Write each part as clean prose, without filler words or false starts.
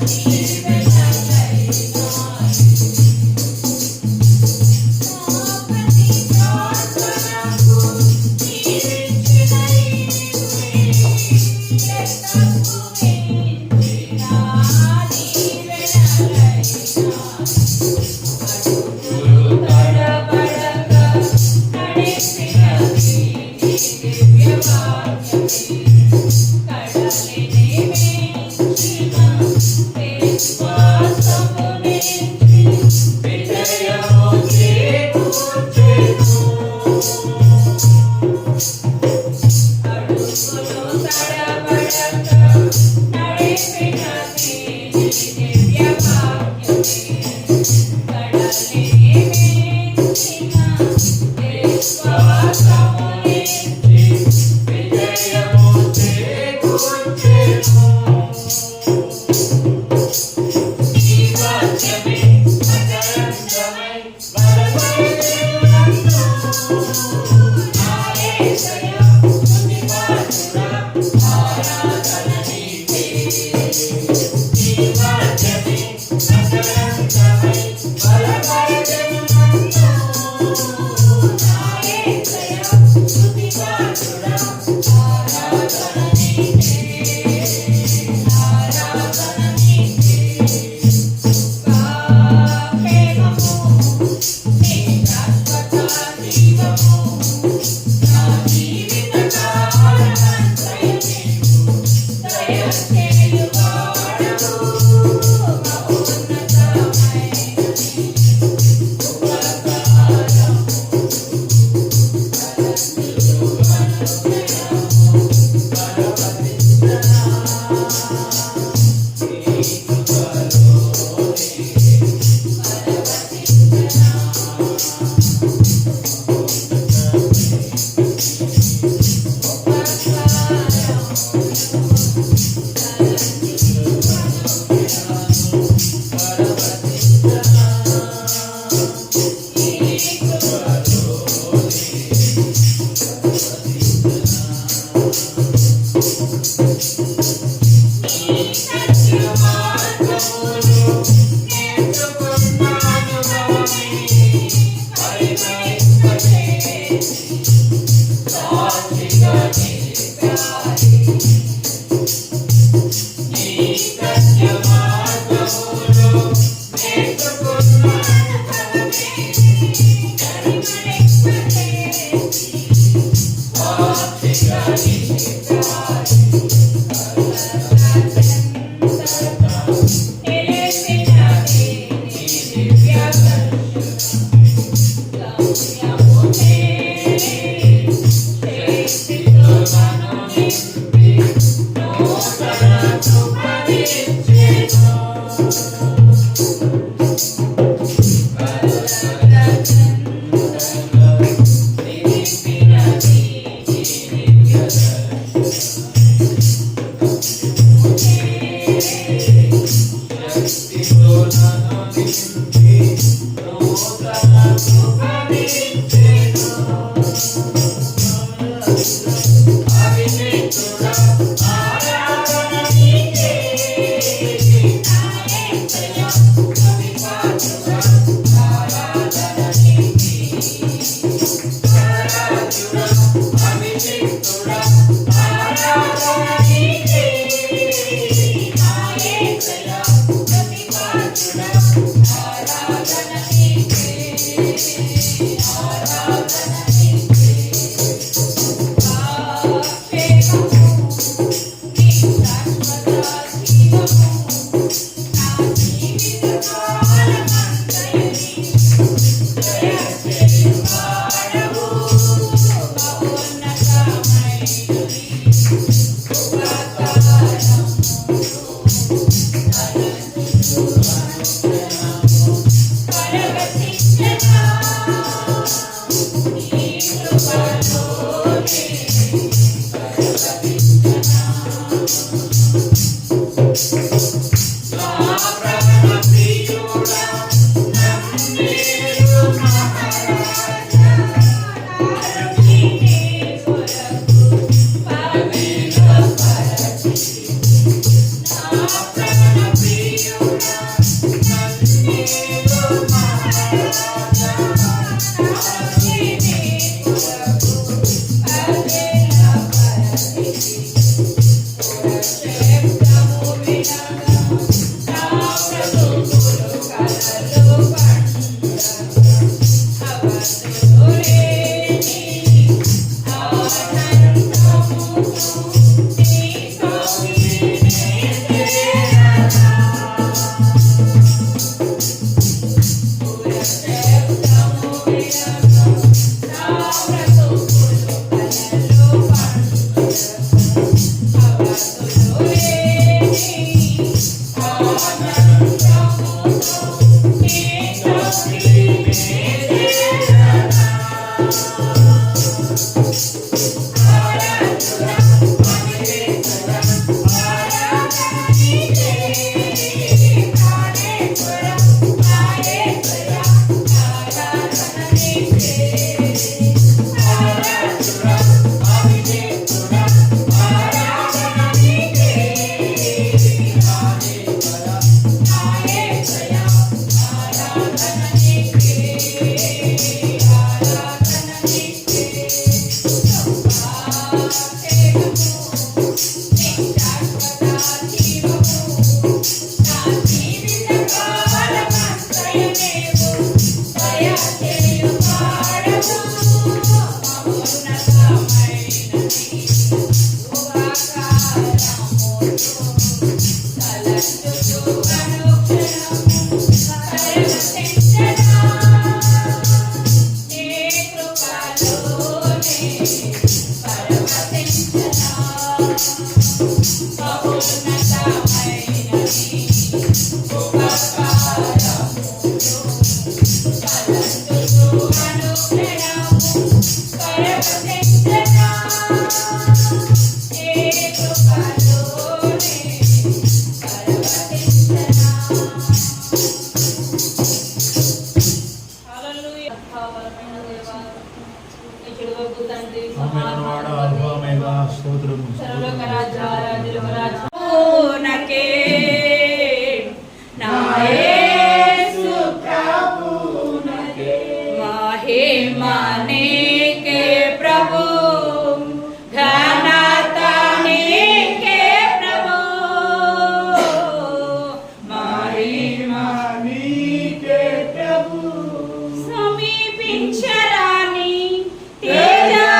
కడలిని వేసిన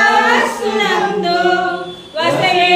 తేజస్సునందు వసలే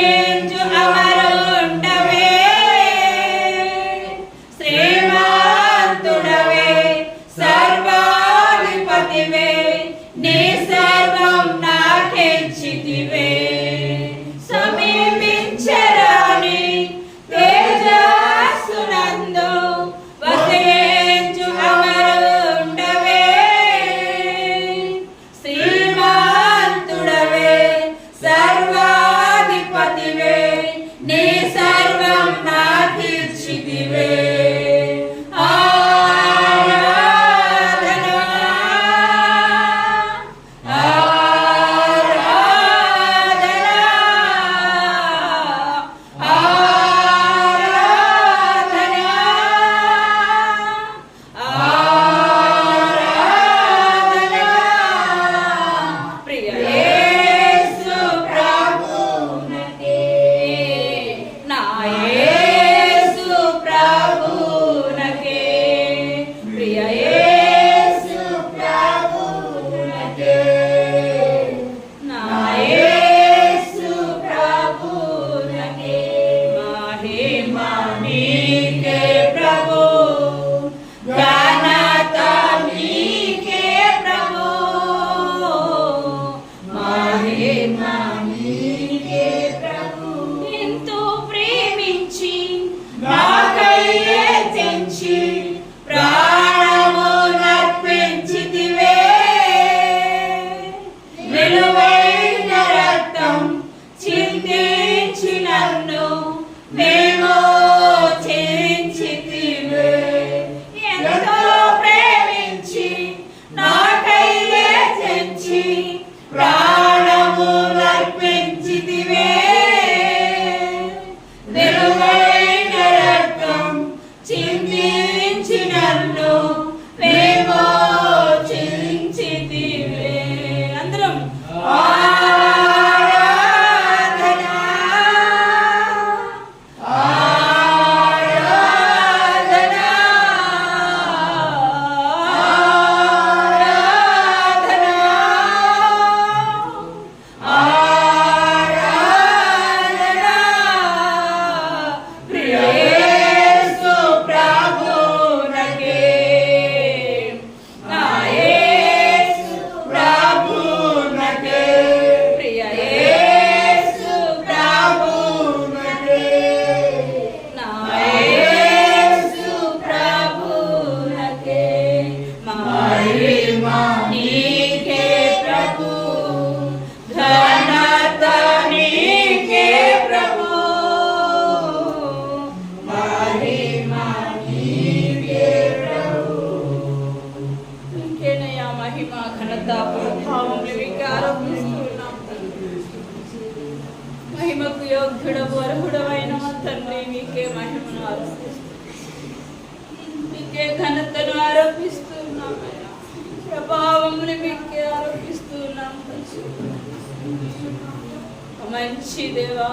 మంచి దేవా,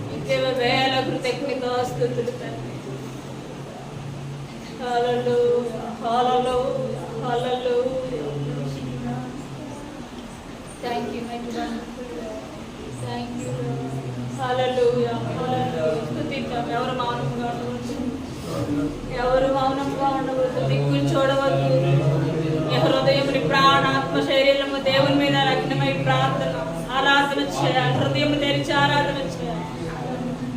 నీకే వేల కృతజ్ఞతాస్తుతులు తండ్రి. హల్లెలూయా, హల్లెలూయా, హల్లెలూయా. Thank you my wonderful lord. Thank you lord. హల్లెలూయా, హల్లెలూయా. స్తుతిద్దాం. ఎవరు మౌనంగా ఉండవచ్చు? ఎవరు మౌనంగా ఉండవద్దు. దిక్కులు చూడవద్దు. నీ హృదయం, నీ ప్రాణాత్మ శరీరము దేవుని మీద లగ్నమై ప్రార్థన ఆరాధన చేయాలి. హృదయం తెరిచి ఆరాధన చేయాలి.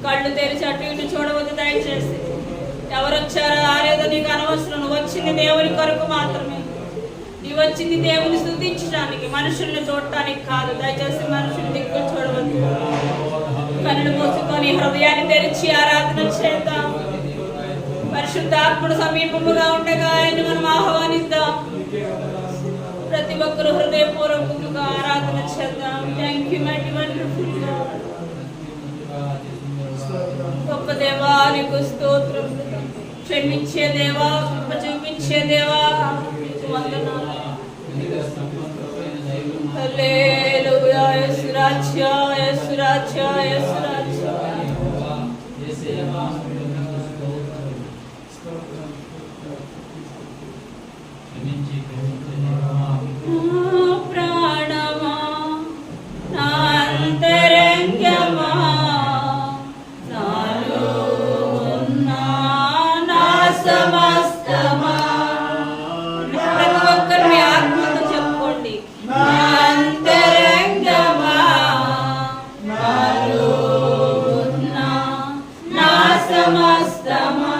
కళ్ళు తెరిచి అటు ఇటు చూడవద్దు దయచేసి. ఎవరు వచ్చారో రాలేదో నీకు అనవసరం. నువ్వు వచ్చింది దేవుని కొరకు మాత్రమే. నీవు వచ్చింది దేవుని స్తుతించడానికి, మనుషుల్ని చూడటానికి కాదు. దయచేసి మనుషులు దిక్కులు చూడవద్దు. కన్నులు మూసుకొని హృదయాన్ని తెరిచి ఆరాధన చేద్దాం. పరిశుద్ధాత్ముడు సమీపముగా ఉండగా ఆయన్ని మనం ఆహ్వానిద్దాం. ప్రతి ఒక్కరు హృదయపూర్వకంగా ఆరాధన చేద్దాం. Thank you my wonderful God. గొప్ప దేవా, నీకు స్తోత్రం. క్షమించే దేవా, కృప చూపించే దేవా, నీకు వందనాలు. హల్లెలూయా. యేసు రాజ్య, యేసు రాజ్య, యేసు రాజ్య. ప్రాణమా, నా అంతరంగమా, నాలో ఉన్న నా సమస్తమా. ప్రతి ఒక్కరు మీ ఆత్మతో చెప్పుకోండి. నా అంతరంగమా, నాలో ఉన్న నా సమస్తమా.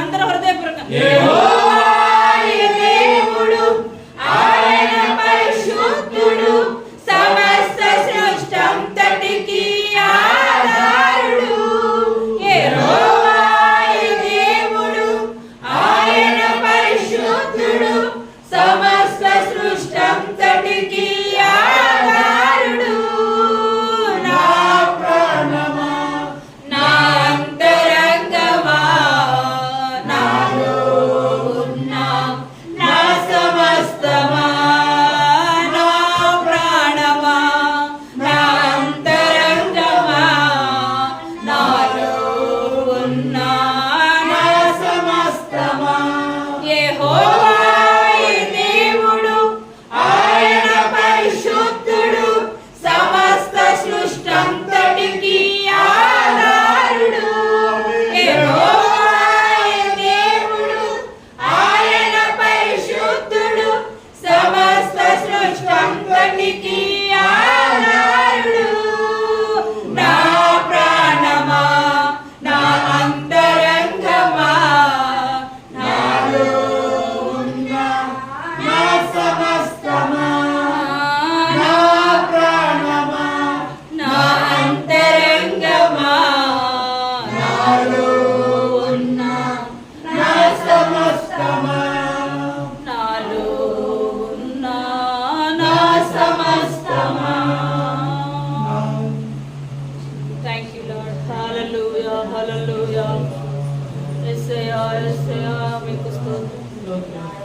అందరూ హృదయపూర్వకంగా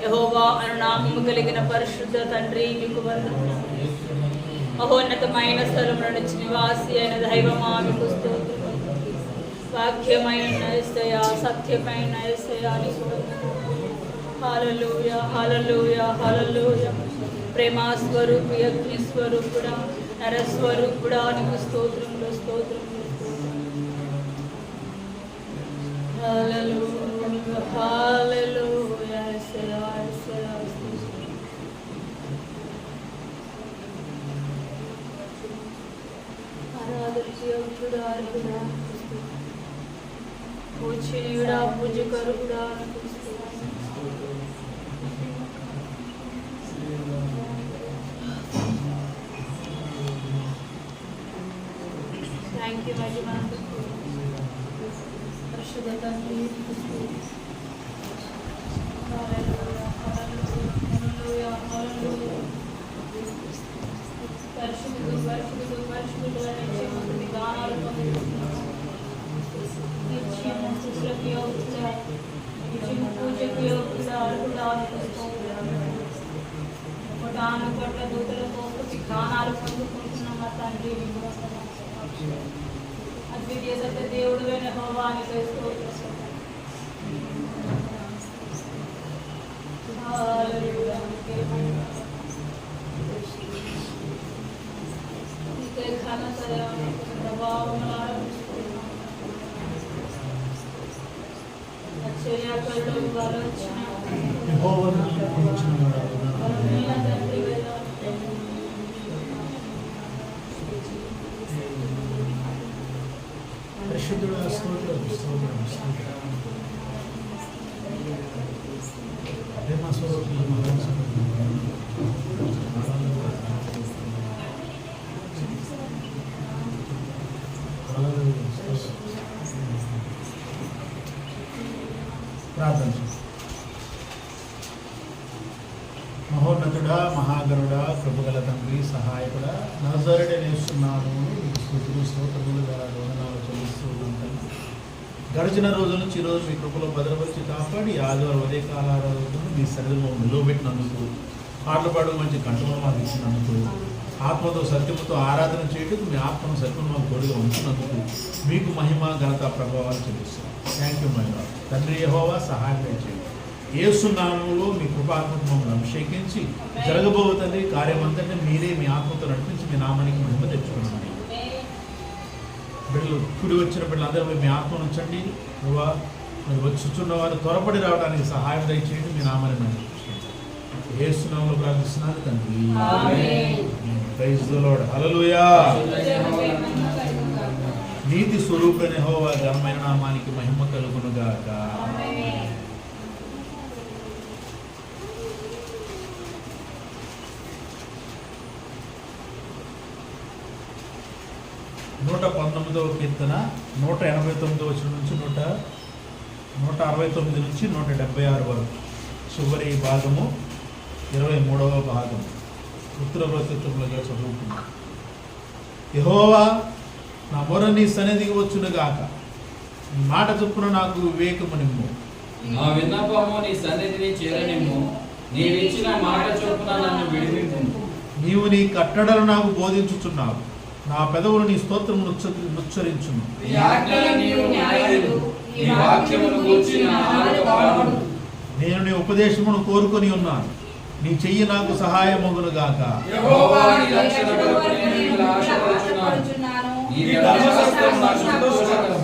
యెహోవా అను నామము కలిగిన పరిశుద్ధ తండ్రి మీకు వందనాలు. మహోన్నతమైన స్థలమున నివాసి అయిన దైవమా మీకు స్తోత్రం. వాక్యమైన యేసయ్యా, సత్యమైన యేసయ్యా నీకు వందనాలు. హల్లెలూయా, హల్లెలూయా, హల్లెలూయా. ప్రేమ స్వరూపి, అగ్ని స్వరూపుడా, నరస్వరూపుడా నీకు స్తోత్రములు, స్తోత్రములు. హల్లెలూయా, హల్లెలూయా, యేసయ్యా, యేసయ్యా. పరిశుద్ధుడా అర్హుడా పూజనీయుడా పూజకరుడా థ్యాంక్ యూ మహిమ పరిశుద్ధ తండ్రి పరిశుద్ధుడు పరిశుద్ధుడు పరిశుద్ధుడు అనే గానాలు నిత్యము స్తుతులకు యోగ్యుడా నిత్యము పూజకు యోగ్యుడా అర్హుడా కోటాను కోట్ల దూతలతో గానాలు పొందుకుంటున్న మా తండ్రి అద్వితీయ సత్య దేవుడు అయిన యెహోవానికి స్తోత్రం. హల్లెలూయా. నీకే ఘనత ప్రభావములను ఆశ్చర్యకరుడు వరచన యెహోవాను కీర్తించుచున్నాడు. పరిశుద్ధుడా స్తోత్రం స్తోత్రం స్తోత్రం. ప్రేమ స్వరూపులు ప్రార్థన. మహోన్నతుడా మహాగరుడా కృపగల తండ్రి సహాయకుడా నజరేయుడనేస్తున్నాను నీకు స్తుతులు స్తోత్రములు వందనాలు చెల్లిస్తూ ఉంటాను. గడిచిన రోజుల నుంచి ఈరోజు మీ కృపలో భద్రపరిచి కాపాడి ఆదివారం ఉదయకాల రోజులను మీ సన్నిధిలో నిలువబెట్టినందుకు పాటలు పాడు మంచి కంఠంలో మాకు ఇచ్చినందుకు ఆత్మతో సత్యముతో ఆరాధన చేయటకు మీ ఆత్మను సత్యము మాకు తోడుగా ఉంచినందుకు మీకు మహిమ ఘనత ప్రభావాలు చెల్లిస్తున్నాం. Thank you my lord. తండ్రి యెహోవా సహాయం చేయండి. యేసు నామములో మీ కృపాత్మకు మమ్మల్ని అభిషేకించి జరగబోతుంది కార్యమంతటి మీరే మీ ఆత్మతో నడిపించి మీ నామానికి మహిమ తెచ్చుకున్నాను. బిడ్డలు కూడి వచ్చిన బిడ్డలందరూ మీ ఆత్మను ఉంచండి. నువ్వా మీరు వచ్చుచున్న వారు త్వరపడి రావడానికి సహాయం దయచేయండి. మీ నామాన్ని మహిమ యేసు నామములో ప్రార్థిస్తున్నాను తండ్రి. Praise the lord. హల్లెలూయా. నీతి స్వరూపుడైన యెహోవా ఘనమైన నామానికి మహిమ కలుగును గాక. 119వ కీర్తన 189వ వచనం నుంచి 169 నుంచి 176 వరకు చివరి భాగము 23వ భాగం ఉత్తర ప్రత్యక్షములుగా చదువుకున్నాం. యెహోవా నా మొర నీ సన్నిధికి వచ్చునుగాక, నీ మాట చొప్పున నాకు వివేకము నిమ్ము. నా విన్నపము నీ సన్నిధిని చేరనిమ్ము, నీవిచ్చిన మాట చొప్పున నన్ను విడిపింపు. నీవు నీ కట్టడలు నాకు బోధించుచున్నావు, నా పెదవులు నీ స్తోత్రమును ఉచ్చరించును. నీ ఆజ్ఞలు నీవు న్యాయములు, నీ వాక్యమును గూర్చి నా నాలుక పాడును. నేను నీ ఉపదేశమును కోరుకొని ఉన్నాను, నీ చెయ్యి నాకు సహాయమగును గాక. యెహోవా నీ రక్షణ కొరకు నేను నిన్ను ఆశపడుచున్నాను. నీ ధర్మశాస్త్రం నాకు సంతోషకరం.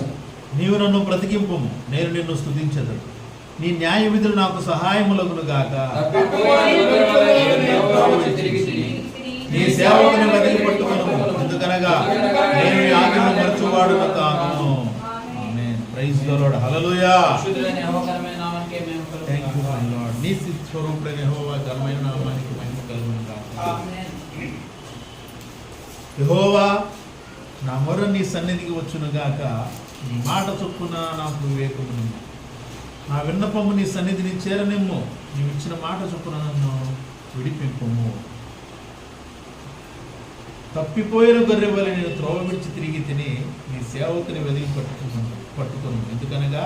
నీవు నన్ను బ్రతికింపుము, నేను నిన్ను స్తుతించెదను. నీ న్యాయ విధులు నాకు సహాయములగును గాక. నీ సేవకుని వెతికి పట్టుకొను, ఎందుకనగా నేను నీ ఆజ్ఞలను మరచువాడును కాను. ఆమేన్. Praise the lord. హల్లెలూయా. పరిశుద్ధుడైన యెహోవా ఘనమైన నామమునకే మహిమ కలుగును. Thank you my lord. నీ స్వరూపుడైన యెహోవా ఘనమైన నామానికి మహిమ కలుగును గాక. ఆమేన్. యెహోవా నా మొర నీ సన్నిధికి వచ్చును గాక, నీ మాట చొప్పున నాకు వివేకమును. నా విన్నపము నీ సన్నిధిని చేరనిమ్ము, నీవు ఇచ్చిన మాట చొప్పున నన్ను విడిపింపుము. తప్పిపోయిన గొర్రె వలె నేను త్రోవ విడిచి తిరిగి తిని నీ సేవకుని వెదిగి పట్టుకును, ఎందుకనగా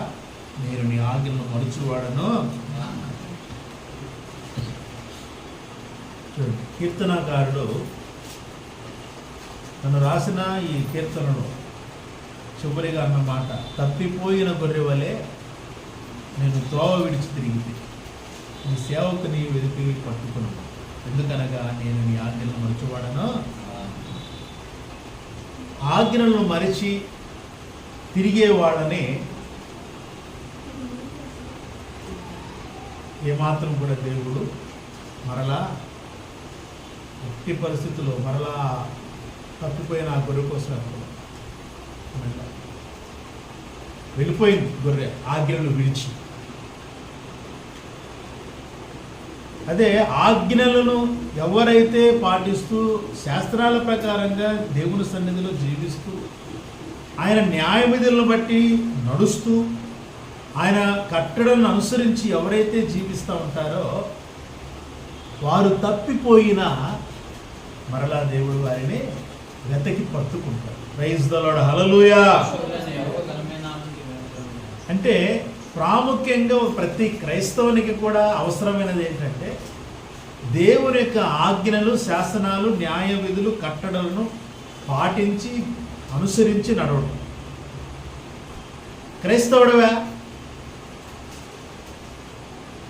నేను నీ ఆజ్ఞలను మరచువాడను. కీర్తనాకారుడు తను రాసిన ఈ కీర్తనలో చివరిగా అన్న మాట, తప్పిపోయిన గొర్రె వలె నేను త్రోవ విడిచి తిరిగి నీ సేవకుని వెదికి పట్టుకును, ఎందుకనగా నేను నీ ఆజ్ఞలను మరచువాడను. ఆజ్ఞలను మరిచి తిరిగే వాళ్ళని ఏమాత్రం కూడా దేవుడు మరలా ఎట్టి పరిస్థితుల్లో మరలా తప్పిపోయిన ఆ గొర్రె కోసం వెళ్ళిపోయింది గొర్రె ఆజ్ఞలను విడిచి. అదే ఆజ్ఞలను ఎవరైతే పాటిస్తూ శాస్త్రాల ప్రకారంగా దేవుని సన్నిధిలో జీవిస్తూ ఆయన న్యాయ విధులను బట్టి నడుస్తూ ఆయన కట్టడలను అనుసరించి ఎవరైతే జీవిస్తూ ఉంటారో వారు తప్పిపోయినా మరలా దేవుడు వారిని వెతకి పట్టుకుంటారు. ప్రైజ్ ద లార్డ్, హల్లెలూయా. అంటే ప్రాముఖ్యంగా ప్రతి క్రైస్తవునికి కూడా అవసరమైనది ఏంటంటే దేవుని యొక్క ఆజ్ఞలు, శాసనాలు, న్యాయ విధులు, కట్టడలను పాటించి అనుసరించి నడవడం. క్రైస్తవుడివా?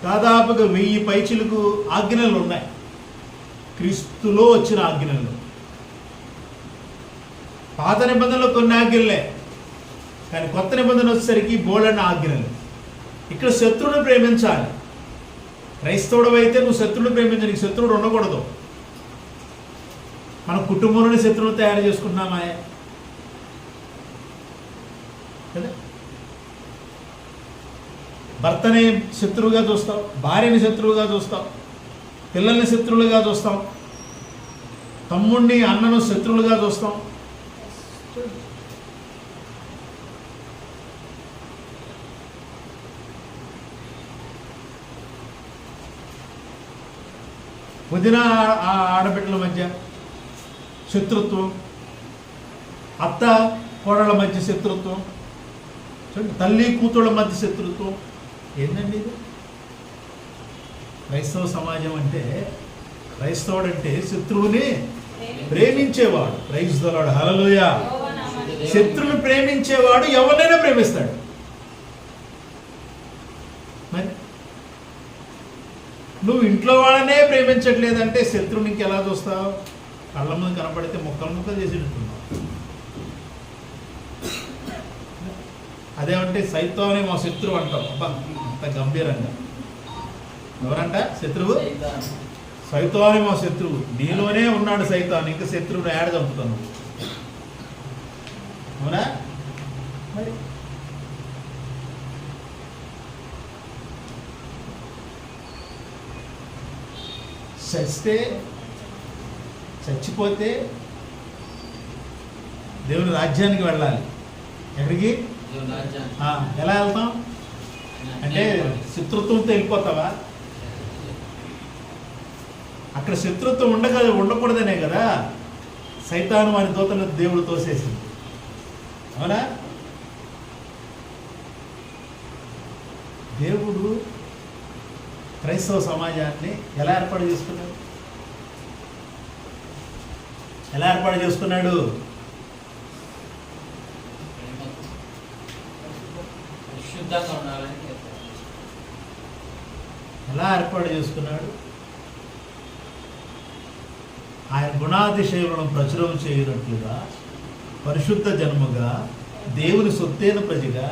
దాదాపుగా 1000 పైచిలకు ఆజ్ఞలు ఉన్నాయి క్రీస్తులో వచ్చిన ఆజ్ఞలు. పాత నిబంధనలో కొన్ని ఆజ్ఞలే, కానీ కొత్త నిబంధన వచ్చేసరికి బోల్డన్న ఆజ్ఞలు. ఇక్కడ శత్రువుని ప్రేమించాలి. క్రైస్తవుడు అయితే నువ్వు శత్రువుని ప్రేమించాలి, నీకు శత్రువుడు ఉండకూడదు. మన కుటుంబంలోనే శత్రువులు తయారు చేసుకుంటున్నామా కదా? భర్తని శత్రువుగా చూస్తావు, భార్యని శత్రువుగా చూస్తావు, పిల్లల్ని శత్రువులుగా చూస్తాం, తమ్ముడిని అన్నను శత్రువులుగా చూస్తాం. వదిన ఆడబిడ్డల మధ్య శత్రుత్వం, అత్త కోడళ్ళ మధ్య శత్రుత్వం, తల్లి కూతుళ్ళ మధ్య శత్రుత్వం. ఏందండి ఇది? క్రైస్తవ సమాజం అంటే, క్రైస్తవుడు అంటే శత్రువుని ప్రేమించేవాడు. ప్రైజ్ ద లార్డ్, హల్లెలూయా. శత్రువుని ప్రేమించేవాడు ఎవరినైనా ప్రేమిస్తాడు. మరి నువ్వు ఇంట్లో వాళ్ళనే ప్రేమించట్లేదంటే శత్రువుని ఇంకెలా చూస్తావు? కళ్ళ ముందు కనపడితే ముక్కలు చేసినట్టున్నావు. అదేమంటే సైతానే మా శత్రువు అంటావు. అబ్బా, అంత గంభీరంగా. ఎవరంట శత్రువు? సైతానే మా శత్రువు. నీలోనే ఉన్నాడు సైతాన్, ఇంకా శత్రువుని ఏడ చంపుతాను. అవునా? మరి చచ్చిపోతే దేవుని రాజ్యానికి వెళ్ళాలి. ఎక్కడికి? ఎలా వెళ్తాం అంటే శత్రుత్వంతో వెళ్ళిపోతావా? అక్కడ శత్రుత్వం ఉండకూడదనే కదా సైతాను వారి దూతలను దేవుడు తోసేసింది. అవునా? దేవుడు క్రైస్తవ సమాజాన్ని ఎలా ఏర్పాటు చేసుకున్నాడు? ఎలా ఏర్పాటు చేసుకున్నాడు? ఎలా ఏర్పాటు చేసుకున్నాడు? ఆయన గుణాతిశయములను ప్రచురం చేయనట్లుగా పరిశుద్ధ జన్మగా దేవుని సొత్తైన ప్రజగా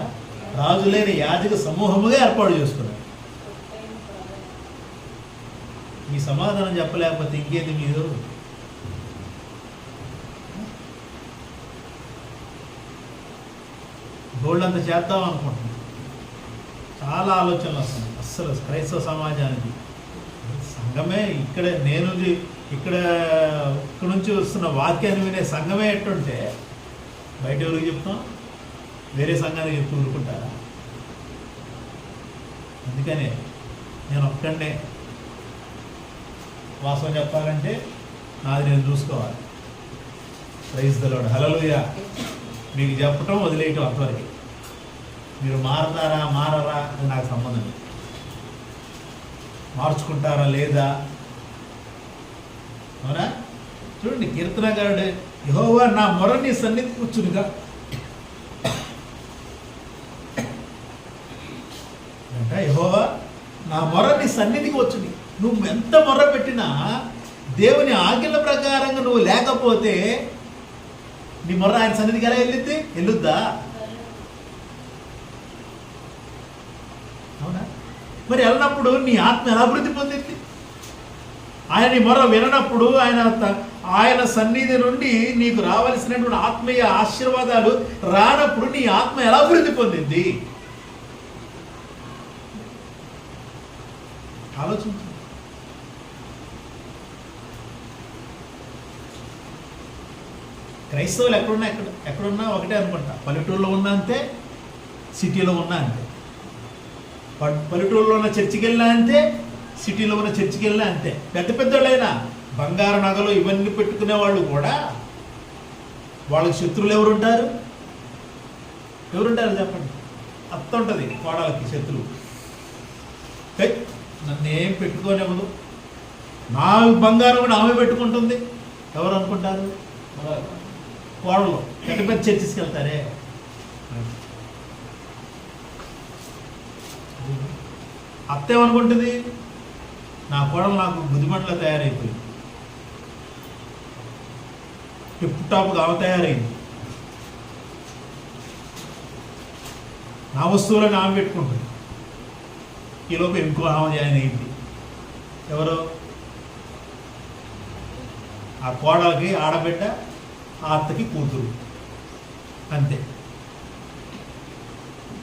రాజులైన యాజక సమూహముగా ఏర్పాటు చేసుకున్నాడు. మీ సమాధానం చెప్పలేకపోతే ఇంకేంది మీరు? గోల్డ్ అంత చేద్దాం అనుకుంటున్నాం. చాలా ఆలోచనలు వస్తున్నాయి. అస్సలు క్రైస్తవ సమాజానికి సంఘమే ఇక్కడ నుంచి వస్తున్న వాక్యాన్ని వినే సంఘమే ఎట్టుంటే బయట ఎవరికి చెప్తాం? వేరే సంఘానికి చెప్తూ ఊరుకుంటారా? అందుకనే నేను ఒక్కడే వాస్తవం చెప్పాలంటే నాది నేను చూసుకోవాలి. ప్రైజ్ ద లార్డ్, హల్లెలూయా. మీకు చెప్పటం వదిలేయటం అంతవరకు. మీరు మారతారా మారరా అది నాకు సంబంధం లేదు. మార్చుకుంటారా లేదా? అవునా? చూడండి, కీర్తనగారుడు యెహోవా నా మొర నీ సన్నిధి కూర్చునిగా అంట. యెహోవా నా మొర నీ సన్నిధికి వచ్చుని. నువ్వు ఎంత మొర పెట్టినా దేవుని ఆజ్ఞల ప్రకారంగా నువ్వు లేకపోతే నీ మొర ఆయన సన్నిధికి ఎలా వెళ్ళుద్దా? అవునా? మరి వెళ్ళినప్పుడు నీ ఆత్మ ఎలా అభివృద్ధి పొందింది? ఆయన నీ మొర విననప్పుడు ఆయన సన్నిధి నుండి నీకు రావలసినటువంటి ఆత్మీయ ఆశీర్వాదాలు రానప్పుడు నీ ఆత్మ ఎలా అభివృద్ధి పొందింది? ఆలోచించు. క్రైస్తవులు ఎక్కడున్నా ఒకటే అనుకుంటా. పల్లెటూరులో ఉన్నా అంతే, సిటీలో ఉన్నా అంతే. పల్లెటూరులో ఉన్న చర్చికి వెళ్ళినా అంతే, సిటీలో ఉన్న చర్చికి వెళ్ళినా అంతే. పెద్ద పెద్దోళ్ళైనా బంగారు నగలు ఇవన్నీ పెట్టుకునే వాళ్ళు కూడా వాళ్ళకి శత్రువులు ఎవరుంటారు చెప్పండి. అత్త ఉంటుంది కోడలకి శత్రువు. నన్ను ఏం పెట్టుకోనివ్వదు, నా బంగారం కూడా ఆమె పెట్టుకుంటుంది. ఎవరు అనుకుంటారు? కోడలు. పెద్ద పెద్ద చర్చికి వెళ్తారే, అత్త ఏమనుకుంటుంది? నా కోడలు నాకు గుదిమంటలో తయారైపోయింది, టిప్ టాప్గా ఆమె తయారైంది, నా వస్తువులను ఆమె పెట్టుకుంటుంది. ఈలోపు ఇంకో ఆమె జాయిన్ అయింది. ఎవరు? ఆ కోడలకి ఆడబిడ్డ, ఆ అత్తకి కూతురు. అంతే.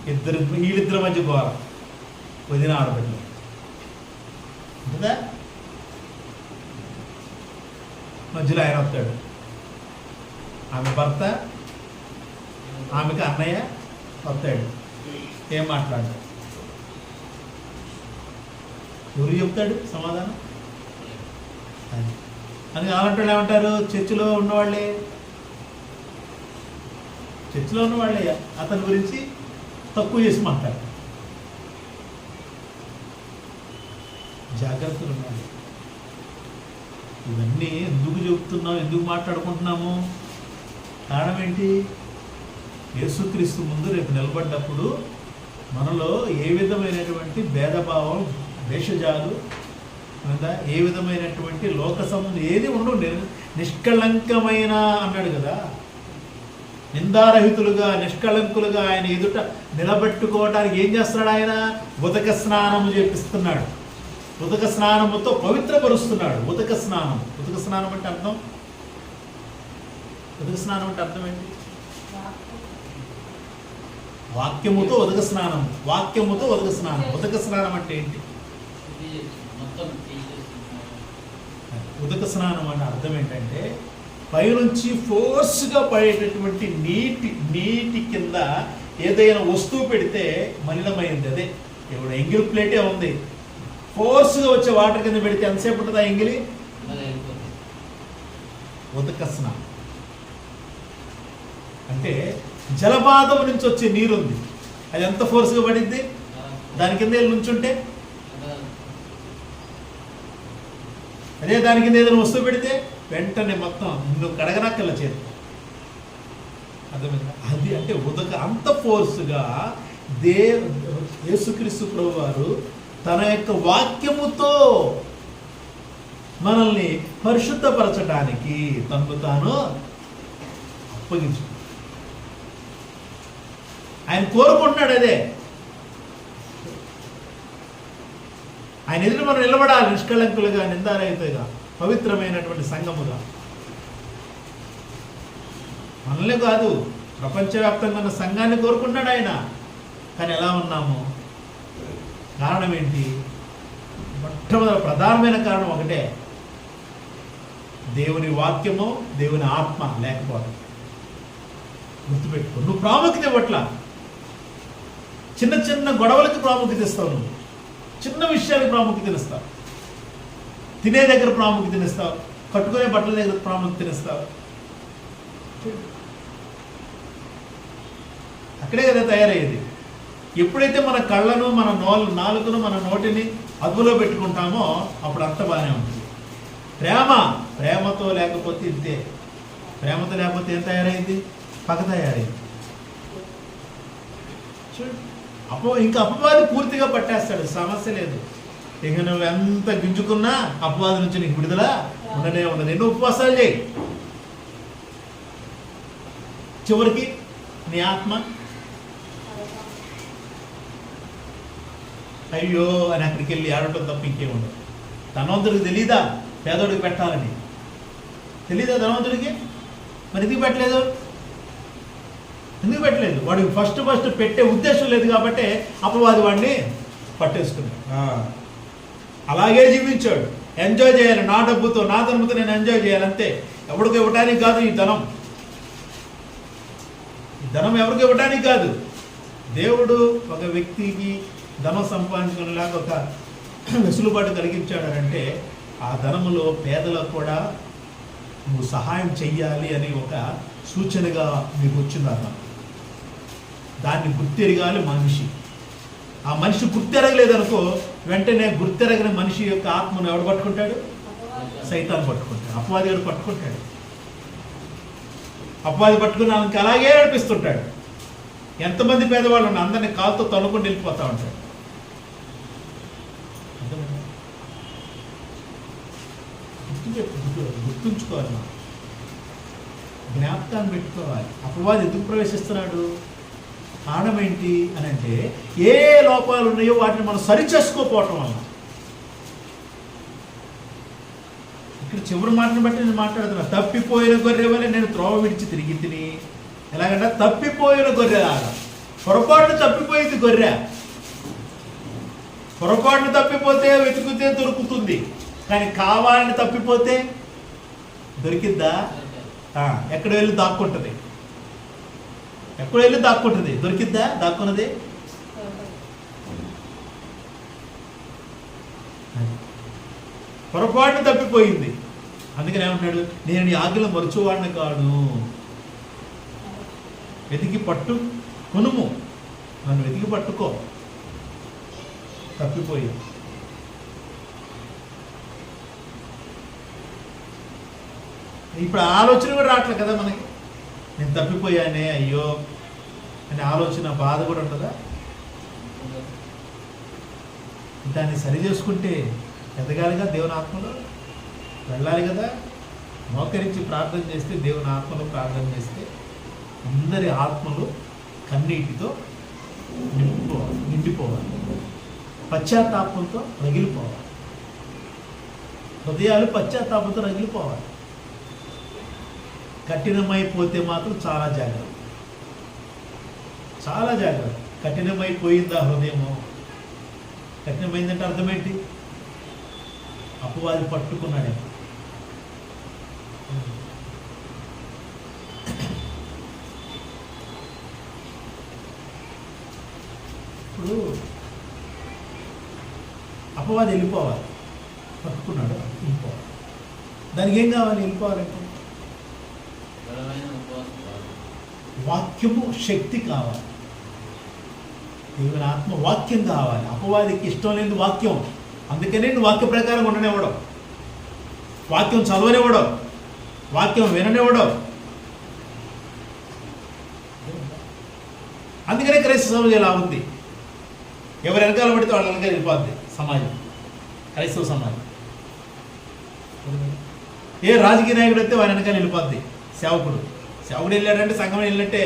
వీళ్ళిద్దరి మధ్య గోర, వదిన ఆడబిడ్డ. అంతేదా? మధ్యలో ఆయన వస్తాడు. ఆమె భర్త, ఆమెకి అన్నయ్య వస్తాడు. ఏం మాట్లాడతాడు? ఎవరు చెప్తాడు సమాధానం? అని అలాంటి ఏమంటారు? చర్చిలో ఉన్నవాళ్ళే అతని గురించి తక్కువ చేసి మాట్లాడతారు. జాగ్రత్తలు ఉండాలి. ఇవన్నీ ఎందుకు చెబుతున్నాం, ఎందుకు మాట్లాడుకుంటున్నాము? కారణం ఏంటి? యేసుక్రీస్తు ముందు రేపు నిలబడ్డప్పుడు మనలో ఏ విధమైనటువంటి భేదభావం, వేషజాలు, ఏ విధమైనటువంటి లోక సంబంధం ఏది ఉండవు. నిష్కళంకమైన అన్నాడు కదా, నిందారహితులుగా నిష్కళంకులుగా ఆయన ఎదుట నిలబెట్టుకోవడానికి ఏం చేస్తున్నాడు? ఆయన ఉదక స్నానము చేపిస్తున్నాడు. ఉదక స్నానముతో పవిత్రపరుస్తున్నాడు. ఉదక స్నానం అంటే అర్థం? ఉదక స్నానం అంటే అర్థం ఏంటి? వాక్యముతో ఉదక స్నానం. ఉదక స్నానం అంటే ఏంటి? ఉదక స్నానం అంటే అర్థం ఏంటంటే పైనుంచి ఫోర్స్గా పడేటటువంటి నీటి కింద ఏదైనా వస్తువు పెడితే మలినమైంది. అదే ఇప్పుడు ఎంగిల్ ప్లేటే ఉంది, ఫోర్స్గా వచ్చే వాటర్ కింద పెడితే ఎంతసేపు ఉంటుంది ఆ ఎంగిలి? ఉదక స్నానం అంటే జలపాతం నుంచి వచ్చే నీరు ఉంది, అది ఎంత ఫోర్స్గా పడింది? దాని కింద వెళ్ళి నుంచుంటే, అదే దాని కింద ఏదైనా వస్తువు పెడితే వెంటనే మొత్తం నువ్వు కడగనక్కల చేతి. అర్థమైందా? అది అంటే అంత ఫోర్స్గా యేసుక్రీస్తు ప్రభువు వారు తన యొక్క వాక్యముతో మనల్ని పరిశుద్ధపరచడానికి తనకు తాను అప్పగించు. ఆయన కోరుకుంటున్నాడు అదే. ఆయన ఎదురు మనం నిలబడాలి నిష్కళంకులుగా, నిందారహితులుగా, పవిత్రమైనటువంటి సంఘముగా. మనల్ని కాదు, ప్రపంచవ్యాప్తంగా ఉన్న సంఘాన్ని కోరుకుంటున్నాడు ఆయన. కానీ ఎలా ఉన్నాము? కారణం ఏంటి? మొట్టమొదటి ప్రధానమైన కారణం ఒకటే, దేవుని వాక్యము, దేవుని ఆత్మ లేకపోవడం. గుర్తుపెట్టుకో. నువ్వు ప్రాముఖ్యత ఇవ్వట్లా. చిన్న చిన్న గొడవలకి ప్రాముఖ్యత ఇస్తావు, నువ్వు చిన్న విషయాలకు ప్రాముఖ్యత ఇస్తావు, తినే దగ్గర ప్రాముఖ్యత ఇస్తావు, కట్టుకునే బట్టల దగ్గర ప్రాముఖ్యత ఇస్తావు. అక్కడే కదా తయారయ్యేది. ఎప్పుడైతే మన కళ్ళను, మన నాలుకను, మన నోటిని అదుపులో పెట్టుకుంటామో అప్పుడు అంత బాగానే ఉంటుంది. ప్రేమతో లేకపోతే ఇంతే. ప్రేమతో లేకపోతే ఏం తయారైంది? పగ తయారైంది. ఇంకా అపవాది పూర్తిగా పట్టేస్తాడు, సమస్య లేదు. ఇక నువ్వు ఎంత గింజుకున్నా అపవాది నుంచి నీకు విడుదల ఉండనే ఉండదు. ఎన్నో ఉపవాసాలు చేయి, చివరికి నీ ఆత్మ అయ్యో అని అక్కడికి వెళ్ళి ఆడటం తప్ప ఇంకేముండదు. ధనవంతుడికి తెలీదా పేదోడికి పెట్టాలని. తెలీదా ధనవంతుడికి? మరి ఎందుకు పెట్టలేదు? ఎందుకు పెట్టలేదు? వాడికి ఫస్ట్ పెట్టే ఉద్దేశం లేదు కాబట్టి అపవాది వాడిని పట్టేసుకున్నాడు. అలాగే జీవించాడు. ఎంజాయ్ చేయాలి, నా డబ్బుతో నా ధనంతో నేను ఎంజాయ్ చేయాలంతే. ఎవరికి ఇవ్వడానికి కాదు ఈ ధనం. ఈ ధనం ఎవరికి ఇవ్వడానికి కాదు. దేవుడు ఒక వ్యక్తికి ధనం సంపాదించుకునేలాగా ఒక వెసులుబాటు కలిగించాడంటే ఆ ధనములో పేదలకు కూడా నువ్వు సహాయం చెయ్యాలి అని ఒక సూచనగా మీకు వచ్చిందన్న. దాన్ని గుర్తెరగాలి మనిషి. ఆ మనిషి గుర్తెరగలేదనుకో వెంటనే గుర్తెరగిన మనిషి యొక్క ఆత్మను ఎవడు పట్టుకుంటాడు? సైతాన్ని పట్టుకుంటాడు. అపవాది గారు పట్టుకుంటాడు. అపవాది పట్టుకుని ఆమెకి అలాగే ఏడిపిస్తుంటాడు. ఎంతమంది పేదవాళ్ళు ఉన్నా అందరినీ కాలుతో తనుకొని వెళ్ళిపోతూ ఉంటాడు. గుర్తుంచుకోవాలి, జ్ఞాపకాన్ని పెట్టుకోవాలి. అపవాది ఎందుకు ప్రవేశిస్తున్నాడు? కారణం ఏంటి అని అంటే ఏ లోపాలు ఉన్నాయో వాటిని మనం సరిచేసుకోపోవటం వల్ల. ఇక్కడ చివరి మాటను బట్టి నేను మాట్లాడుతున్నా. తప్పిపోయిన గొర్రె వల్ల నేను త్రోవ విడిచి తిరిగి తిని. ఎలాగంటే తప్పిపోయిన గొర్రె లాగా. పొరపాటును తప్పిపోయింది గొర్రె. పొరపాటును తప్పిపోతే వెతుకుతే దొరుకుతుంది, కానీ కావాలని తప్పిపోతే దొరికిద్దా? ఎక్కడ వెళ్ళి దాక్కుంటుంది. ఎక్కడ వెళ్ళి దాక్కుంటుంది. దొరికిద్దా దాక్కున్నది? పొరపాటును తప్పిపోయింది. అందుకని ఏమంటాడు? నేను నీ ఆజ్ఞలు మరచువాడిని కాడు. వెతికి పట్టు కొనుము, నన్ను వెతికి పట్టుకో. తప్పిపోయింది. ఇప్పుడు ఆలోచన కూడా రావట్లేదు కదా మనకి. నేను తప్పిపోయానే అయ్యో అనే ఆలోచన, బాధ కూడా ఉంటుందా? దాన్ని సరి చేసుకుంటే ఎదగాలిగా, దేవుని ఆత్మలో వెళ్ళాలి కదా. మోకరించి ప్రార్థన చేస్తే, దేవుని ఆత్మలో ప్రార్థన చేస్తే అందరి ఆత్మలు కన్నీటితో నిండిపోవాలి. పశ్చాత్తాపంతో రగిలిపోవాలి. హృదయాలు పశ్చాత్తాపంతో రగిలిపోవాలి. కఠినమైపోతే మాత్రం చాలా జాగ్రత్త, చాలా జాగ్రత్త. కఠినమైపోయిందా హృదయము? కఠినమైందంటే అర్థం ఏంటి? అపవాది పట్టుకున్నాడే. ఇప్పుడు అపవాది వెళ్ళిపోవాలి. పట్టుకున్నాడు, వెళ్ళిపోవాలి. దానికి ఏం కావాలి? వెళ్ళిపోవాలంటే వాక్యము, శక్తి కావాలి. దేవుని ఆత్మ వాక్యం కావాలి. అపవాదికి ఇష్టం లేని వాక్యం. అందుకనే నువ్వు వాక్య ప్రకారం ఉండనివ్వడం, వాక్యం చదవనివ్వడం, వాక్యం విననివ్వడం. అందుకనే క్రైస్తవ సమాజం ఇలా ఉంది. ఎవరు వెనకాల పడితే వాళ్ళ వెనకాల వెళ్ళిపోద్ది సమాజం, క్రైస్తవ సమాజం. ఏ రాజకీయ నాయకుడు అయితే వారి వెనకాల వెళ్ళిపోద్ది. సేవకుడు వెళ్ళాడంటే సంఘం వెళ్ళినట్టే.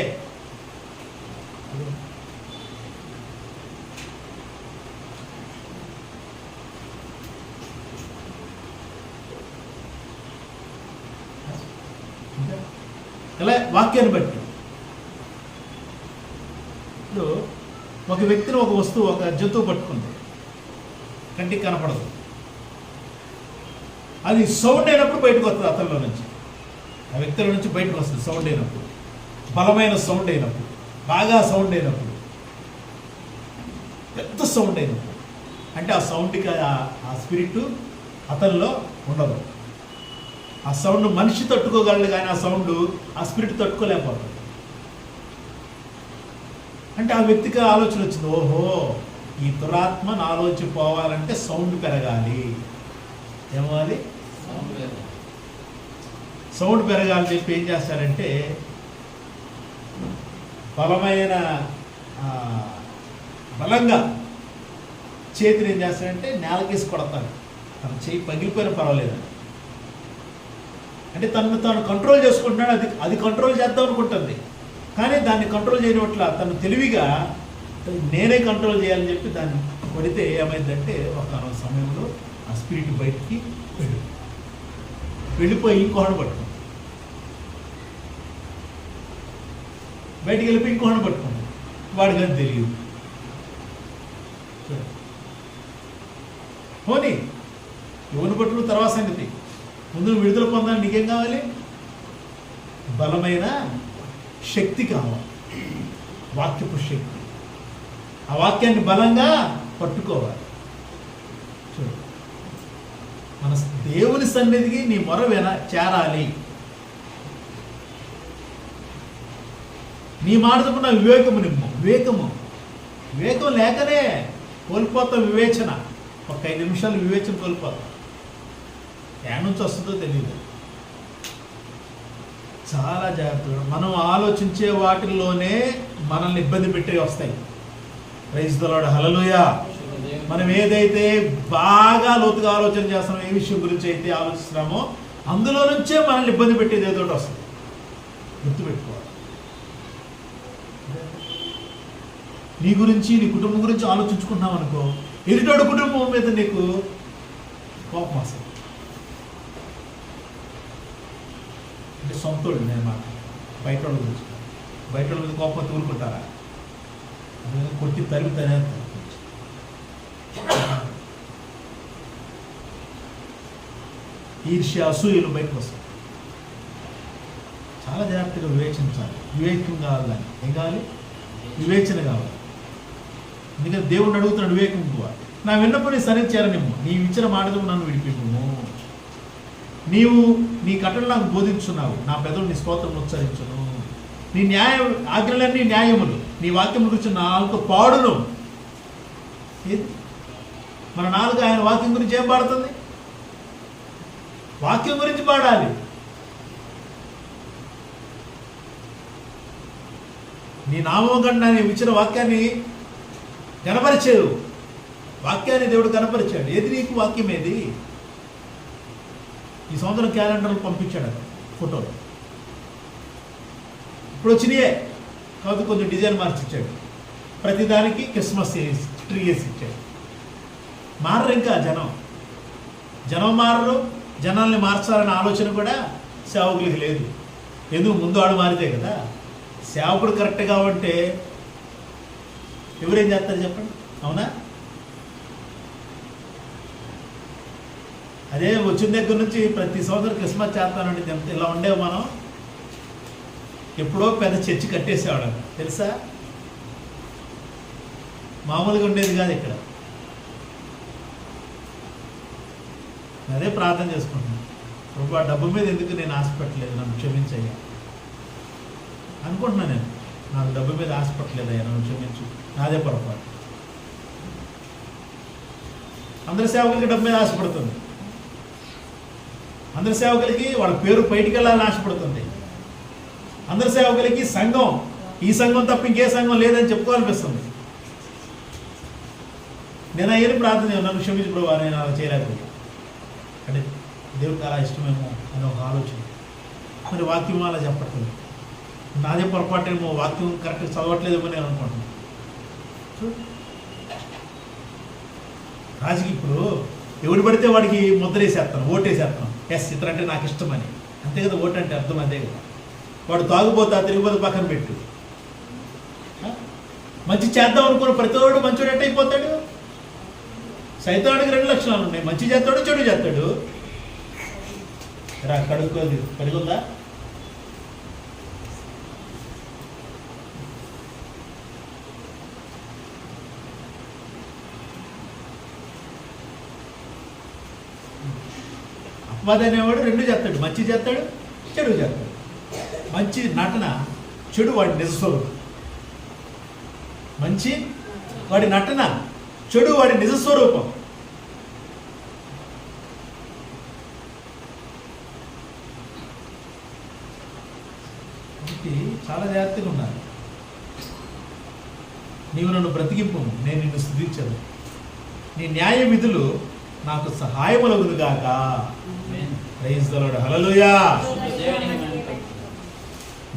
ఇలా వాక్యాన్ని బట్టి. ఇప్పుడు ఒక వ్యక్తిని, ఒక వస్తువు, ఒక జంతువు పట్టుకుంది, కంటికి కనపడదు. అది సౌండ్ అయినప్పుడు బయటకు వస్తుంది అతనిలో నుంచి, ఆ వ్యక్తుల నుంచి బయటకు వస్తుంది. సౌండ్ అయినప్పుడు, బలమైన సౌండ్ అయినప్పుడు, బాగా సౌండ్ అయినప్పుడు, పెద్ద సౌండ్ అయినప్పుడు, అంటే ఆ సౌండ్కి ఆ స్పిరిట్ అతనిలో ఉండదు. ఆ సౌండ్ మనిషి తట్టుకోగలడు, కానీ ఆ సౌండ్ ఆ స్పిరిట్ తట్టుకోలేకపోతుంది. అంటే ఆ వ్యక్తికి ఆలోచన వచ్చింది, ఓహో ఈ దురాత్మ నాలోంచి పోవాలంటే సౌండ్ పెరగాలి. ఏమవ్వాలి? సౌండ్ పెరగాలని చెప్పి ఏం చేస్తారంటే బలంగా చేతిని ఏం చేస్తారంటే నేలకేసి కొడతారు. తన చేయి పగిలిపోయినా పర్వాలేదు, అంటే తను తాను కంట్రోల్ చేసుకుంటున్నాడు. అది కంట్రోల్ చేద్దాం అనుకుంటుంది, కానీ దాన్ని కంట్రోల్ చేయనట్ల తను తెలివిగా నేనే కంట్రోల్ చేయాలని చెప్పి దాన్ని కొడితే ఏమైందంటే ఒక సమయంలో ఆ స్పిరిట్ బయటికి వెళ్ళి వెళ్ళిపోయి ఇంకోహను పట్టుకోండి, బయటికి వెళ్ళిపోయి ఇంకోహను పట్టుకోండి, వాడికి అది తెలియదు. పోనీ ఎవరిని పట్టుకున్న తర్వాత సంగతి, ముందు విడుదల పొందాలని నీకేం కావాలి? బలమైన శక్తి కావాలి, వాక్యపు శక్తి. ఆ వాక్యాన్ని బలంగా పట్టుకోవాలి. చూడు, మన దేవుని సన్నిధికి నీ మొర చేరాలి. నీ మాట తప్పున వివేకము నిమ్ము. వివేకం లేకనే కోల్పోతాం వివేచన. ఒక 5 నిమిషాలు వివేచన కోల్పోతాం. ఎక్కడి నుంచి వస్తుందో తెలియదు. చాలా జాగ్రత్తగా మనం ఆలోచించే వాటిల్లోనే మనల్ని ఇబ్బంది పెట్టే వస్తాయి. ప్రైజ్ ది లార్డ్, హల్లెలూయా. మనం ఏదైతే బాగా లోతుగా ఆలోచన చేస్తున్నామో, ఏ విషయం గురించి అయితే ఆలోచిస్తున్నామో, అందులో నుంచే మనల్ని ఇబ్బంది పెట్టేది ఏదో ఒకటి వస్తుంది. గుర్తుపెట్టుకోవాలి. నీ గురించి, నీ కుటుంబం గురించి ఆలోచించుకుంటున్నావు అనుకో, ఎదుటోడు కుటుంబం మీద నీకు కోపం వస్తుంది. అంటే సొంతోడు నేను మాట, బయట వాళ్ళ గురించి. బయట వాళ్ళ మీద కోపం తూరుకుంటారా? కొట్టి తరుగుతానే. ఈర్ష్య, అసూయలు బయటకు వస్తాయి. చాలా జాగ్రత్తగా వివేచించాలి. వివేకం కావాలి. దాన్ని ఏం కావాలి? వివేచన కావాలి. ఎందుకంటే దేవుడిని అడుగుతున్నాడు వివేకం కావాలి. నా విన్నప్పుడు సరిగ్గా చేరనిమ్ము, నీవు ఇచ్చిన మాటలు నన్ను విడిపిమ్ము. నీవు నీ కట్టలు నాకు బోధించున్నావు, నా పెదవులు నీ స్తోత్రం ఉచ్చరించును. నీ ఆజ్ఞలన్నీ న్యాయములు, నీ వాక్యం గురించి నాలుగు పాడును. మన నాలుగు ఆయన వాక్యం గురించి ఏం పాడుతుంది? వాక్యం గురించి పాడాలి. నీ నామం కన్నా నీవు ఇచ్చిన వాక్యాన్ని కనపరిచేవు. వాక్యాన్ని దేవుడు కనపరిచాడు. ఏది నీకు వాక్యం? ఏది? ఈ సంవత్సరం క్యాలెండర్లు పంపించాడు ఫోటోలు. ఇప్పుడు వచ్చినాయే కాబట్టి కొంచెం డిజైన్ మార్చి ఇచ్చాడు. ప్రతిదానికి క్రిస్మస్ ట్రీ వేసి ఇచ్చాడు. మారరు ఇంకా జనం మారరు. జనాల్ని మార్చాలనే ఆలోచన కూడా సేవకులకి లేదు. ఎందుకు? ముందు ఆడు మారితే కదా. సేవకుడు కరెక్ట్గా ఉంటే ఎవరేం చేస్తారు చెప్పండి? అవునా? అదే వచ్చిన దగ్గర నుంచి ప్రతి సంవత్సరం క్రిస్మస్ చేస్తానండి. ఇలా ఉండేవి మనం. ఎప్పుడో పెద్ద చర్చి కట్టేసేవాడు తెలుసా? మామూలుగా ఉండేది కాదు ఇక్కడ. అదే ప్రార్థన చేసుకుంటున్నాను, ప్రభు డబ్బు మీద ఎందుకు నేను ఆశపట్టలేదు, నన్ను క్షమించయ్యా అనుకుంటున్నాను. నేను నాకు డబ్బు మీద ఆశపట్టలేదయ్యా, నన్ను క్షమించు, నాదే పొరపాటు. అందరి సేవకులకి డబ్బు మీద ఆశపడుతుంది. అందరి సేవకులకి వాళ్ళ పేరు బయటికి వెళ్ళాలని ఆశపడుతుంది. అందరి సేవకులకి సంఘం, ఈ సంఘం తప్ప ఇంకే సంఘం లేదని చెప్పుకోవాలనిపిస్తుంది. నేను అయ్యని ప్రార్థన, నన్ను క్షమించు ప్రభు, నేను అలా చేయలేకపోయా. అంటే దేవుడికి అలా ఇష్టమేమో అని ఒక ఆలోచన. మరి వాక్యం అలా చెప్పట్లేదు, నాదే పొరపాటేమో, వాక్యం కరెక్ట్గా చదవట్లేదేమో నేను అనుకుంటున్నాను. రాజుకి ఇప్పుడు ఎవడు పడితే వాడికి ముద్రేసేస్తాను, ఓటేసేస్తాను. ఎస్ ఇతరంటే నాకు ఇష్టమని. అంతే కదా, ఓటు అంటే అర్థం అంతే కదా. వాడు తాగుపోతా తిరిగిపోతే పక్కన పెట్టు. మంచి చేద్దాం అనుకున్న ప్రతివాడు మంచోడు ఎట్ట అయిపోతాడు? సైతానికి 2 లక్షణాలు ఉన్నాయి. మంచి చేస్తాడు, చెడు చేస్తాడు. రా కడుక్కోదు, కడుగుందా? అపవాది అనేవాడు 2 చేస్తాడు, మంచి చేస్తాడు, చెడు చేస్తాడు. మంచి నటన, చెడు వాడి నిజస్వరూపం. మంచి వాడి నటన, చెడు వాడి నిజస్వరూపం. చాలా జాగ్రత్తగా ఉన్నారు. నీవు నన్ను బ్రతికింపు, నేను నిన్ను స్తుతించదు. నీ న్యాయ విధులు నాకు సహాయములగునుగాక. ప్రైజ్ ది లార్డ్, హల్లెలూయా.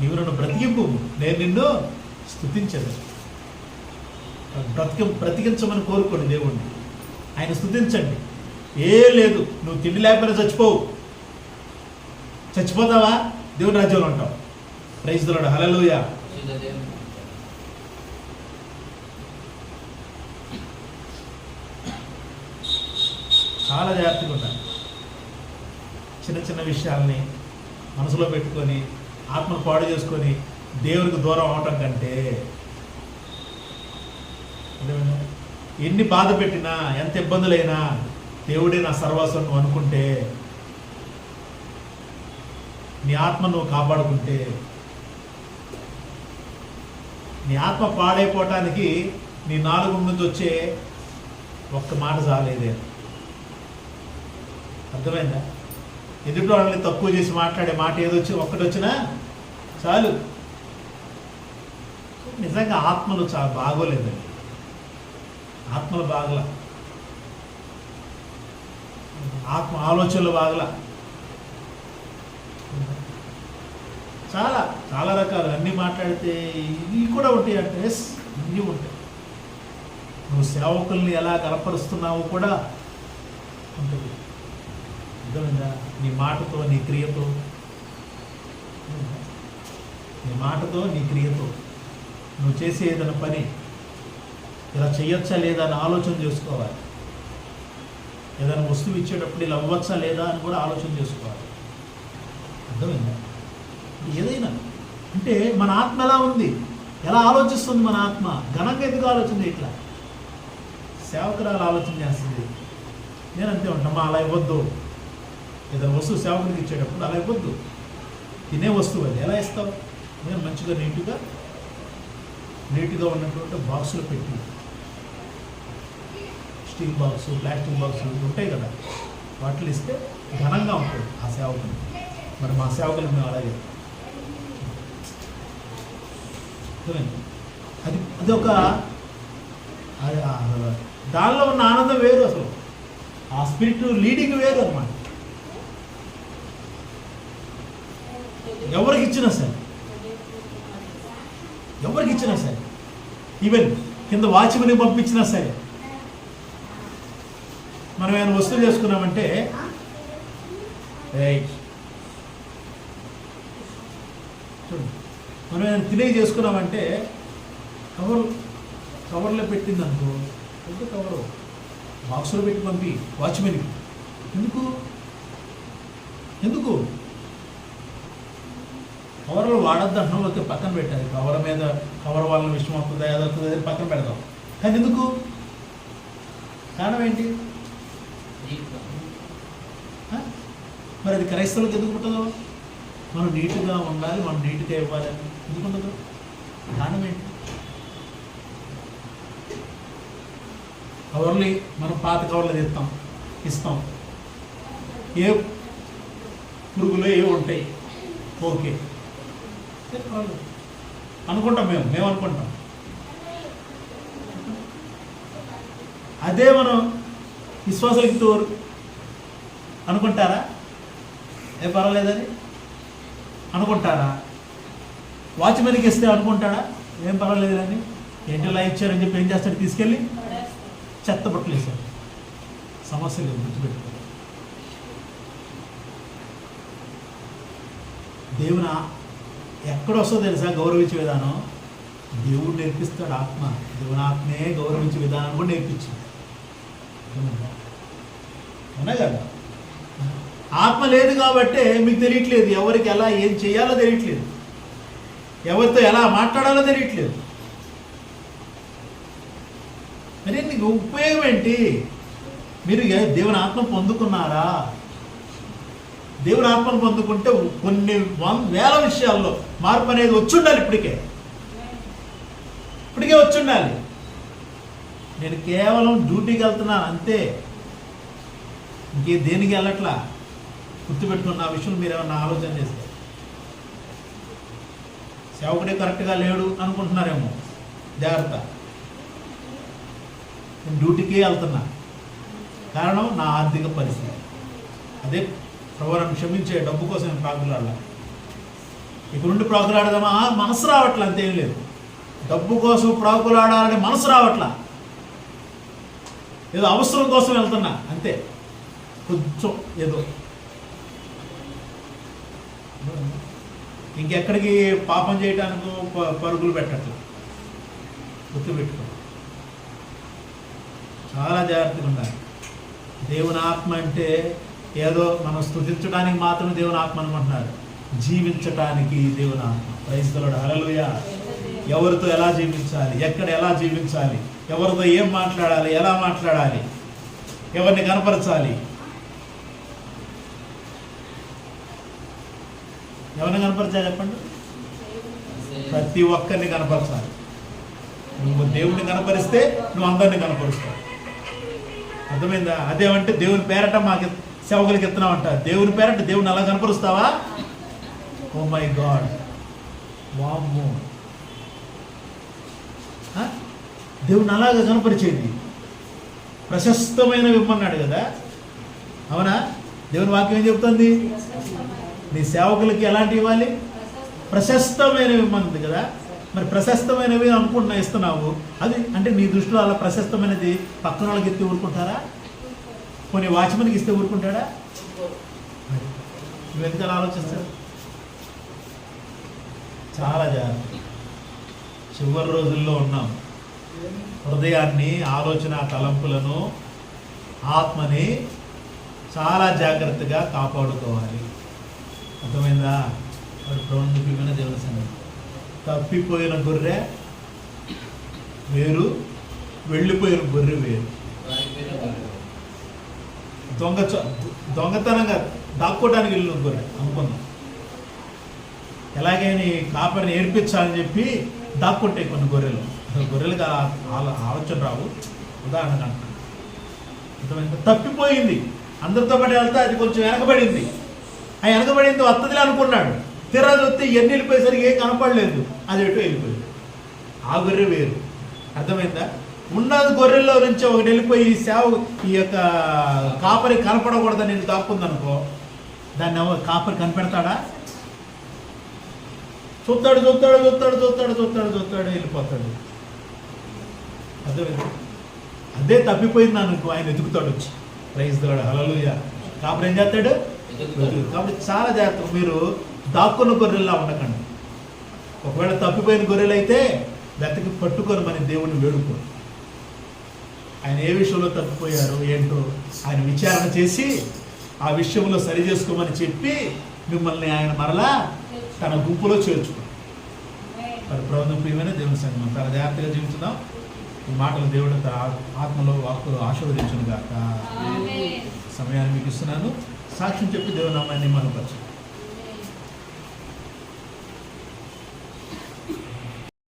నీవు నన్ను బ్రతికింపు, నేను నిన్ను స్తుతించదు. బ్రతికించమని కోరుకోండి దేవుణ్ణి, ఆయన స్తుతించండి. ఏ లేదు, నువ్వు తిండి లేకపోయినా చచ్చిపోవు. చచ్చిపోతావా, దేవుని రాజ్యంలో ఉంటావు. ప్రైజ్ ది లార్డ్, హల్లెలూయా. చాలా జాగ్రత్తగా ఉండాలి. చిన్న చిన్న విషయాల్ని మనసులో పెట్టుకొని ఆత్మను పాడు చేసుకొని దేవునికి దూరం అవటం కంటే, ఎన్ని బాధ పెట్టినా ఎంత ఇబ్బందులైనా దేవుడే నా సర్వస్వం నువ్వు అనుకుంటే, నీ ఆత్మ నువ్వు కాపాడుకుంటే, నీ ఆత్మ పాడైపోవటానికి నీ నాలుగు నుంచి వచ్చే ఒక్క మాట చాలేదే. అర్థమైందా? ఎదుటి వాళ్ళని తక్కువ చేసి మాట్లాడే మాట ఏదొచ్చి ఒక్కటి వచ్చినా చాలు. నిజంగా ఆత్మలు చాలా బాగోలేదండి, ఆత్మలు బాగలా, ఆత్మ ఆలోచనలు బాగలా. చాలా చాలా రకాలు అన్నీ మాట్లాడితే ఇవి కూడా ఉంటాయి అంటే, ఎస్ ఇవి ఉంటాయి. నువ్వు సేవకుల్ని ఎలా కనపరుస్తున్నావు కూడా ఉంటుంది. అర్థమైందా? నీ మాటతో నీ క్రియతో, నీ మాటతో నీ క్రియతో నువ్వు చేసే ఏదైనా పని ఇలా చేయొచ్చా లేదా అని ఆలోచన చేసుకోవాలి. ఏదైనా వస్తువు ఇచ్చేటప్పుడు ఇలా అవ్వచ్చా లేదా అని కూడా ఆలోచన చేసుకోవాలి. అర్థమైందా? ఏదైనా అంటే మన ఆత్మ ఎలా ఉంది, ఎలా ఆలోచిస్తుంది మన ఆత్మ, ఘనంగా ఎందుకు ఆలోచన ఇట్లా సేవకురాలు ఆలోచన చేస్తుంది. నేను అంతే ఉంటామా, అలా ఇవ్వద్దు. ఏదైనా వస్తువు సేవకుడికి ఇచ్చేటప్పుడు అలా ఇవ్వద్దు. తినే వస్తువు అది ఎలా ఇస్తావు? నేను మంచిగా నీట్గా ఉన్నటువంటి బాక్సులు పెట్టి, స్టీల్ బాక్స్, ప్లాస్టిక్ బాక్స్ ఉంటాయి కదా, వాటిని ఇస్తే ఘనంగా ఉంటుంది ఆ సేవకుని. మరి మా సేవకులు మేము అలాగే, అది ఒక దానిలో ఉన్న ఆనందం వేరు, అసలు ఆ స్పిరిట్ లీడింగ్ వేరు అన్నమాట. ఎవరికి ఇచ్చినా సరే, ఈవెన్ కింద వాచ్మెన్ పంపించినా సరే, మనం ఏమైనా వస్తువులు చేసుకున్నామంటే, చూడండి, మనం ఏమైనా తినే చేసుకున్నామంటే కవర్లో పెట్టింది అనుకో, పెద్ద కవరు బాక్సులో పెట్టి పంపి వాచ్మెన్కి. ఎందుకు కవర్లు వాడద్దు అంటున్నాం, అయితే పక్కన పెట్టాలి. కవర్ వల్ల విషయం అవుతుందా ఏదవుతుందా అని పక్కన పెడతాం. కానీ ఎందుకు? కారణం ఏంటి? మరి అది క్రైస్తవులకు ఎందుకు పుట్టదు? మనం నీట్గా ఉండాలి, మనం నీట్గా ఇవ్వాలని ఎందుకు ఉండదు? కారణం ఏంటి? కవర్లు మనం పాత కవర్లు ఇస్తాం, ఏ పురుగులు ఏ ఉంటాయి, ఓకే అనుకుంటాం, మేము అనుకుంటాం. అదే మనం విశ్వాసాలకి తోరు అనుకుంటారా? ఏ పర్వాలేదని అనుకుంటారా? వాచ్మెన్కి ఇస్తే అనుకుంటాడా ఏం పర్వాలేదని? ఏంటి ఇలా ఇచ్చారని చెప్పి ఏం చేస్తాడు? తీసుకెళ్ళి చెత్త బట్టలు వేశారు. సమస్య లేదు, గుర్తుపెట్టుకో. దేవుని ఎక్కడ వస్తుందో తెలుసా గౌరవించే విధానం? దేవుడు నేర్పిస్తాడు. ఆత్మ, దేవుని ఆత్మే గౌరవించే విధానం కూడా నేర్పించింది. అవునా కదా? ఆత్మ లేదు కాబట్టే మీకు తెలియట్లేదు, ఎవరికి ఎలా ఏం చేయాలో తెలియట్లేదు, ఎవరితో ఎలా మాట్లాడాలో తెలియట్లేదు. మరి నీకు ఉపయోగం ఏంటి? మీరు దేవుని ఆత్మ పొందుకున్నారా? దేవుని ఆత్మను పొందుకుంటే కొన్ని వేల విషయాల్లో మార్పు అనేది వచ్చుండాలి. ఇప్పటికే వచ్చుండాలి. నేను కేవలం డ్యూటీకి వెళ్తున్నాను అంతే, ఇంకే దేనికి వెళ్ళట్లా. గుర్తుపెట్టుకున్న ఆ విషయం మీరు ఏమన్నా ఆలోచన చేస్తే, సేవకుడే కరెక్ట్గా లేడు అనుకుంటున్నారేమో, జాగ్రత్త. నేను డ్యూటీకే వెళ్తున్నా, కారణం నా ఆర్థిక పరిస్థితి. అదే ప్రభువును క్షమించే, డబ్బు కోసం నేను ప్రాకులాడలా. ఇక్కడ నుండి ప్రాకులాడదామా మనసు రావట్లా, అంతేం లేదు. డబ్బు కోసం ప్రాకులాడాలని మనసు రావట్లా, ఏదో అవసరం కోసం వెళ్తున్నా అంతే. కొంచెం ఏదో ఇంకెక్కడికి పాపం చేయడానికి పరుగులు పెట్టట్లేదు. గుర్తుపెట్టుకో, చాలా జాగ్రత్తగా ఉండాలి. దేవుని ఆత్మ అంటే ఏదో మనం స్తుతించడానికి మాత్రమే దేవుని ఆత్మ అనుకుంటున్నారు, జీవించటానికి దేవుని ఆత్మ. ప్రైజ్ ది లార్డ్, హల్లెలూయా. ఎవరితో ఎలా జీవించాలి, ఎక్కడ ఎలా జీవించాలి, ఎవరితో ఏం మాట్లాడాలి, ఎలా మాట్లాడాలి, ఎవరిని కనపరచాలి, ఎవరిని కనపరచాలి చెప్పండి? ప్రతి ఒక్కరిని కనపరచాలి. నువ్వు దేవుడిని కనపరిస్తే నువ్వు అందరిని కనపరుస్తావు. అర్థమైందా? అదేమంటే దేవుని పేరట మాకు సేవకులకి ఎత్తున్నావంట. దేవుని పేరట దేవుని అలా కనపరుస్తావా? ఓ మై గాడ్, వామ్మో, దేవుని అలాగా కనపరిచేది. ప్రశస్తమైనవి ఇమ్మన్నాడు కదా, అవునా? దేవుని వాక్యం ఏం చెప్తుంది? నీ సేవకులకి ఎలాంటి ఇవ్వాలి? ప్రశస్తమైనవి ఇమ్మన్నది కదా. మరి ప్రశస్తమైనవి అనుకుంటున్నా ఇస్తున్నావు, అది అంటే నీ దృష్టిలో అలా ప్రశస్తమైనది పక్కన వాళ్ళకి ఇస్తే ఊరుకుంటారా? కొన్ని వాచ్మెన్కి ఇస్తే ఊరుకుంటాడా? నువ్వు ఎందుకు అలా ఆలోచిస్తావు? చాలా జాగ్రత్త. చివరి రోజుల్లో ఉన్నాం. హృదయాన్ని, ఆలోచన, తలంపులను, ఆత్మని చాలా జాగ్రత్తగా కాపాడుకోవాలి. అర్థమైందా? వాడు ప్రవృత్తిమైన దేవుని సంగతి. తప్పిపోయిన గొర్రె వేరు, వెళ్ళిపోయిన గొర్రె వేరు. దొంగతనంగా దాక్కోవడానికి వెళ్ళిన గొర్రె అనుకున్నాం. ఎలాగైనా కాపరిని ఏడిపించాలని చెప్పి దాక్కుంటాయి కొన్ని గొర్రెలు. గొర్రెలకు ఆలోచన రావు. ఉదాహరణగా అంటున్నాను, తప్పిపోయింది. అందరితో పాటు వెళ్తే అది కొంచెం వెనకబడింది. ఆ వెనకబడింది వత్తదిలే అనుకున్నాడు. తీరా చూస్తే ఎన్ని వెళ్ళిపోయేసరికి ఏం కనపడలేదు, అది ఎటో వెళ్ళిపోయింది. ఆ గొర్రె వేరు. అర్థమైందా? ఉన్నది గొర్రెల్లో నుంచి ఒకటి వెళ్ళిపోయి ఈ యొక్క కాపరి కనపడకూడదని నేను దాక్కుందనుకో, దాన్ని కాపరి కనిపెడతాడా? చూస్తాడు చూస్తాడు చూస్తాడు చూస్తాడు చూస్తాడు చూస్తాడు వెళ్ళిపోతాడు. అర్థమైంది? అదే తప్పిపోయింది అనుకో, ఆయన వెతుకుతాడు వచ్చి. ప్రైజ్ ది లార్డ్, హల్లెలూయా. కాపరి ఏం చేస్తాడు? కాబట్టి చాలా జాగ్రత్త. మీరు దాక్కున్న గొర్రెల్లా ఉండకండి. ఒకవేళ తప్పిపోయిన గొర్రెలు అయితే వెతకి పట్టుకొని మన దేవుడిని వేడుకోరు. ఆయన ఏ విషయంలో తప్పిపోయారు ఏంటో ఆయన విచారణ చేసి ఆ విషయంలో సరి చేసుకోమని చెప్పి మిమ్మల్ని ఆయన మరలా తన గుంపులో చేర్చుకున్నాడు. మరి ప్రభుత్వం ప్రియమైన దేవుని సంగమం చాలా జాగ్రత్తగా జీవించుదాం. ఈ మాటలు దేవుడు తన ఆత్మలో వాక్కులు ఆశీర్వదించును గాక. సమయాన్ని మీకు ఇస్తున్నాను. సాక్ష్యం చెప్పి దేవుని నామాన్ని మహిమపరచండి.